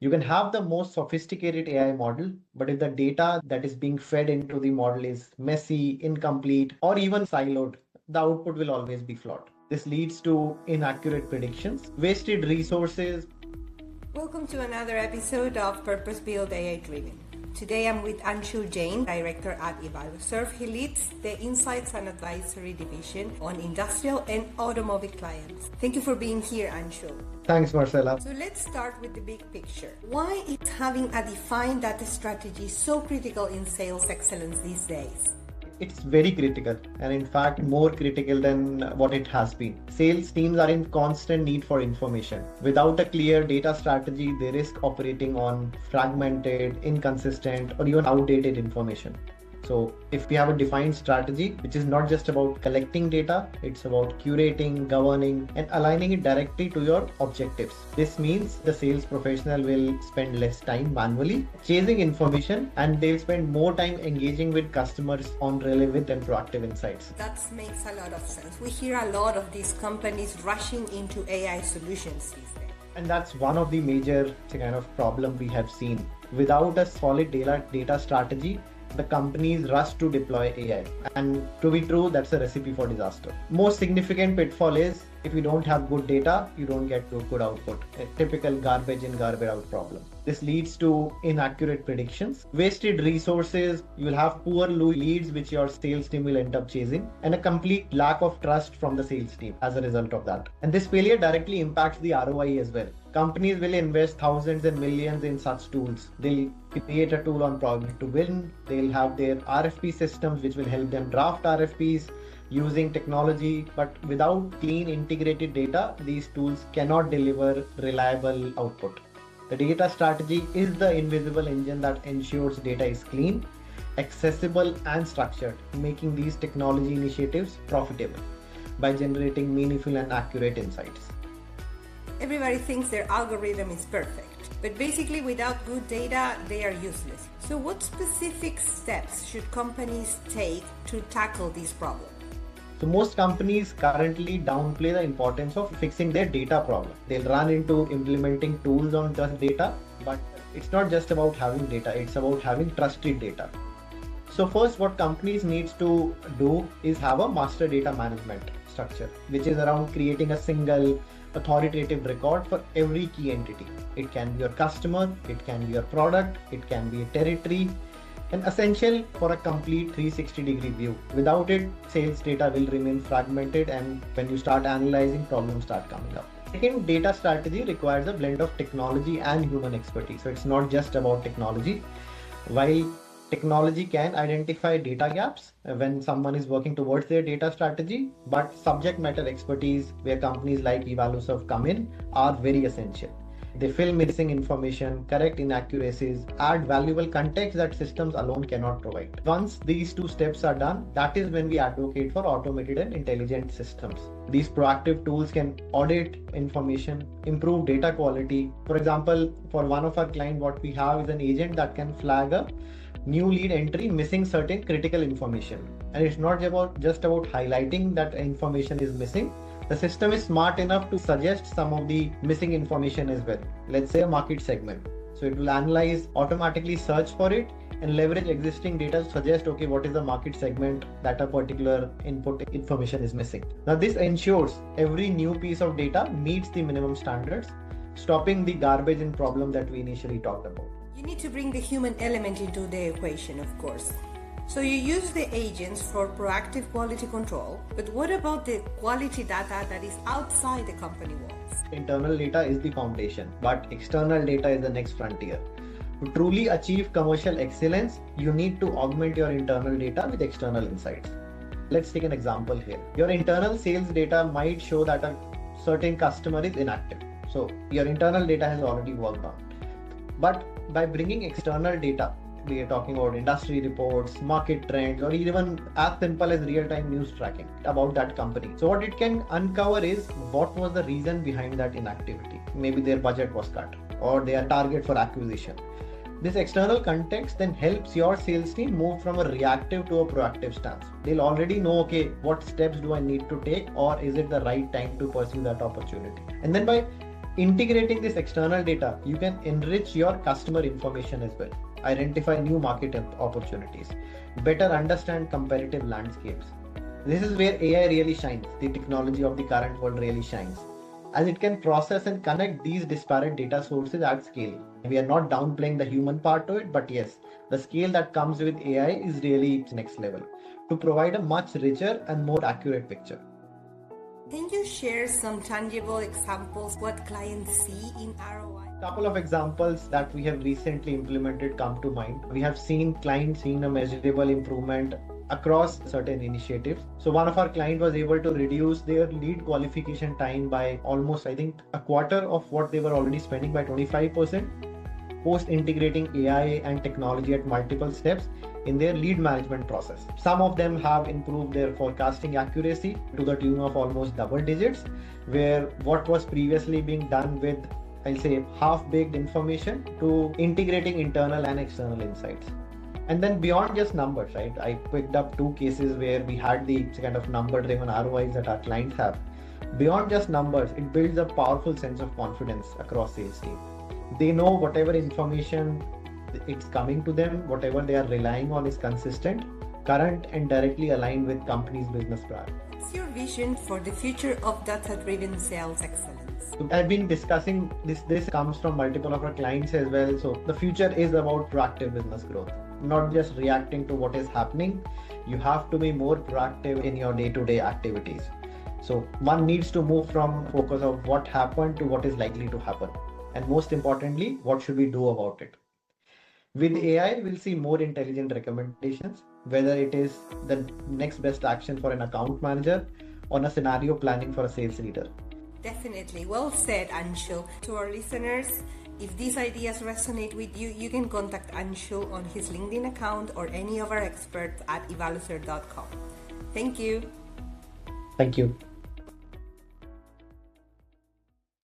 You can have the most sophisticated AI model, but if the data that is being fed into the model is messy, incomplete, or even siloed, the output will always be flawed. This leads to inaccurate predictions, wasted resources. Welcome to another episode of Purpose Built AI Driven. Today I'm with Anshul Jain, Director at Evalueserve. He leads the Insights and Advisory Division on industrial and automobile clients. Thank you for being here, Anshul. Thanks, Marcella. So let's start with the big picture. Why is having a defined data strategy so critical in sales excellence these days? It's very critical, and in fact more critical than what it has been. Sales teams are in constant need for information. Without a clear data strategy, they risk operating on fragmented, inconsistent, or even outdated information. So if we have a defined strategy, which is not just about collecting data, it's about curating, governing, and aligning it directly to your objectives. This means the sales professional will spend less time manually chasing information, and they'll spend more time engaging with customers on relevant and proactive insights. That makes a lot of sense. We hear a lot of these companies rushing into AI solutions these days. And that's one of the major kind of problem we have seen. Without a solid data strategy, the companies rush to deploy AI. And to be true, that's a recipe for disaster. Most significant pitfall is if you don't have good data, you don't get to good output. A typical garbage in, garbage out problem. This leads to inaccurate predictions, wasted resources, you will have poor leads which your sales team will end up chasing, and a complete lack of trust from the sales team as a result of that. And this failure directly impacts the ROI as well. Companies will invest thousands and millions in such tools. They'll create a tool on probability to win. They'll have their RFP systems which will help them draft RFPs using technology, but without clean integrated data, these tools cannot deliver reliable output. The data strategy is the invisible engine that ensures data is clean, accessible, and structured, making these technology initiatives profitable by generating meaningful and accurate insights. Everybody thinks their algorithm is perfect, but basically without good data, they are useless. So what specific steps should companies take to tackle these problems? So most companies currently downplay the importance of fixing their data problem. They'll run into implementing tools on just data, but it's not just about having data, it's about having trusted data. So first, what companies need to do is have a master data management structure, which is around creating a single authoritative record for every key entity. It can be your customer, it can be your product, it can be a territory, and essential for a complete 360-degree view. Without it, sales data will remain fragmented, and when you start analyzing, problems start coming up. Second, data strategy requires a blend of technology and human expertise. So it's not just about technology. While technology can identify data gaps when someone is working towards their data strategy, but subject matter expertise, where companies like Evalueserve come in, are very essential. They fill missing information, correct inaccuracies, add valuable context that systems alone cannot provide. Once these two steps are done, that is when we advocate for automated and intelligent systems. These proactive tools can audit information, improve data quality. For example, for one of our clients, what we have is an agent that can flag a new lead entry missing certain critical information. And it's not just about highlighting that information is missing. The system is smart enough to suggest some of the missing information as well. Let's say a market segment. So it will analyze, automatically search for it, and leverage existing data to suggest, okay, what is the market segment that a particular input information is missing. Now this ensures every new piece of data meets the minimum standards, stopping the garbage in problem that we initially talked about. You need to bring the human element into the equation, of course. So you use the agents for proactive quality control, but what about the quality data that is outside the company walls? Internal data is the foundation, but external data is the next frontier. To truly achieve commercial excellence, you need to augment your internal data with external insights. Let's take an example here. Your internal sales data might show that a certain customer is inactive. So your internal data has already worked on. But by bringing external data, we are talking about industry reports, market trends, or even as simple as real-time news tracking about that company. So what it can uncover is what was the reason behind that inactivity. Maybe their budget was cut or their target for acquisition. This external context then helps your sales team move from a reactive to a proactive stance. They'll already know, okay, what steps do I need to take, or is it the right time to pursue that opportunity? And then by Integrating this external data, you can enrich your customer information as well, identify new market opportunities, better understand competitive landscapes. This is where AI really shines, the technology of the current world really shines, as it can process and connect these disparate data sources at scale. We are not downplaying the human part to it, but yes, the scale that comes with AI is really next level to provide a much richer and more accurate picture. Can you share some tangible examples what clients see in ROI? Couple of examples that we have recently implemented come to mind. We have seen clients seeing a measurable improvement across certain initiatives. So one of our clients was able to reduce their lead qualification time by almost, I think, a quarter of what they were already spending, by 25%, post integrating AI and technology at multiple steps in their lead management process. Some of them have improved their forecasting accuracy to the tune of almost double digits, where what was previously being done with, I'll say, half-baked information to integrating internal and external insights. And then beyond just numbers, right? I picked up two cases where we had the kind of number-driven ROIs that our clients have. Beyond just numbers, it builds a powerful sense of confidence across sales team. They know whatever information it's coming to them, whatever they are relying on is consistent, current, and directly aligned with company's business priorities. What's your vision for the future of data-driven sales excellence? I've been discussing this. This comes from multiple of our clients as well. So the future is about proactive business growth, not just reacting to what is happening. You have to be more proactive in your day-to-day activities. So one needs to move from focus of what happened to what is likely to happen. And most importantly, what should we do about it? With AI, we'll see more intelligent recommendations, whether it is the next best action for an account manager or a scenario planning for a sales leader. Definitely. Well said, Anshul. To our listeners, if these ideas resonate with you, you can contact Anshul on his LinkedIn account or any of our experts at Evalueserve.com. Thank you. Thank you.